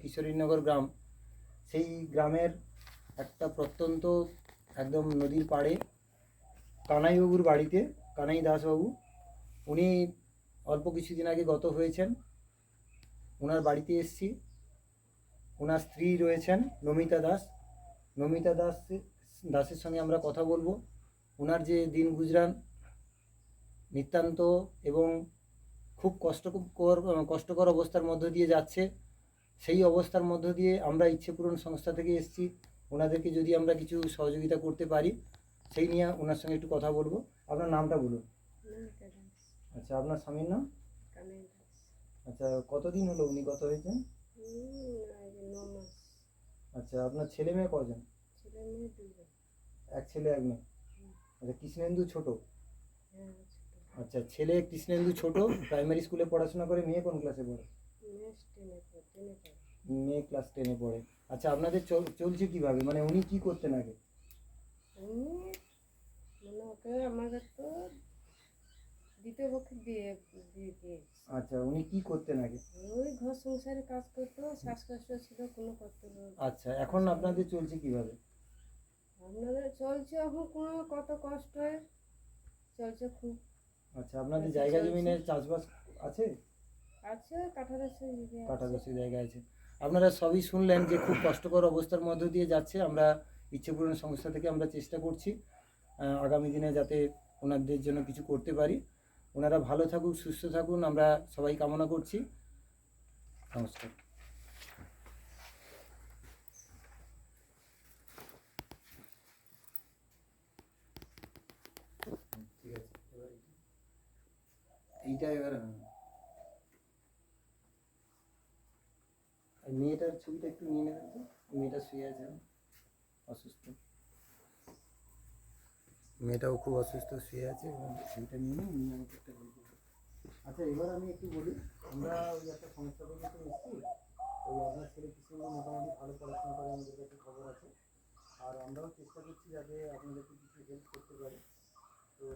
কিশোরীনগর গ্রাম, সেই গ্রামের একটা প্রত্যন্ত একদম নদীর পাড়ে কানাইবাবুর বাড়িতে, কানাই দাসবাবু, উনি অল্প কিছুদিন আগে গত হয়েছেন। ওনার বাড়িতে এসেছি। ওনার স্ত্রী রয়েছেন নমিতা দাস। নমিতা দাসের সঙ্গে আমরা কথা বলবো। ওনার যে দিন গুজরান নিতান্ত এবং খুব কষ্টকর অবস্থার মধ্য দিয়ে যাচ্ছে, সেই অবস্থার মধ্য দিয়ে আমরা ইচ্ছে পূরণ সংস্থা থেকে এসেছি। ওনাদেরকে যদি আমরা কিছু সহযোগিতা করতে পারি সেই নিয়ে ওনার সঙ্গে একটু কথা বলবো। আপনার নামটা বলুন। আচ্ছা, আপনার স্বামীর নাম? আচ্ছা, কতদিন হলো উনি গত হয়েছেন? আচ্ছা, আপনার ছেলে মেয়ে কজন? এক ছেলে এক মেয়ে। আচ্ছা, কৃষ্ণেন্দু ছোট? আচ্ছা, ছেলে কৃষ্ণেন্দু ছোট প্রাইমারি স্কুলে পড়াশোনা করে। মেয়ে কোন ক্লাসে পড়ে? মেয়ে ক্লাস 10-এ পড়ে। আচ্ছা, আপনাদের চলছে কিভাবে, মানে উনি কি করতেন আগে? আচ্ছা, উনি কি করতেন আগে? ওই ঘর সংসারে কাজ করতো, শ্বাসকষ্ট ছিল, কোনো করতে। আচ্ছা, এখন আপনাদের চলছে কিভাবে? আপনাদের চলছে এখন কোনো কত কষ্ট চলছে খুব। আচ্ছা, আপনাদের জায়গা জমিনের চাষবাস আছে? আছে, কাঠাদশী জায়গা আছে। আপনারা সবই শুনলেন যে খুব কষ্টকর অবস্থার মধ্য দিয়ে যাচ্ছে। আমরা ইচ্ছে পূরণ সংস্থা থেকে আমরা চেষ্টা করছি আগামী দিনে যাতে ওনাদের জন্য কিছু করতে পারি। ওনারা ভালো থাকুক, সুস্থ থাকুন, আমরা সবাই কামনা করছি। নমস্কার। ঠিক আছে, এইটা এবার মেয়েটার ছবিটা একটু নিয়ে নেবেন তো। মেয়েটা শুয়ে আছে, অসুস্থ। মেয়েটাও খুব অসুস্থ, শুয়ে আছে। ছবিটা নিয়ে নিয়ে আমাকে একটা বলবো। আচ্ছা, এবার আমি একটু বলি, আমরা ওই একটা সংস্থা থেকে তো এসেছি। ওই আপনার ছেলে কৃষ্ণবাবু মোটামুটি ভালো পড়াশোনা করে, আমাদের কাছে খবর আছে। আর আমরাও চেষ্টা করছি যাতে আপনাদেরকে কিছু হেল্প করতে পারি। তো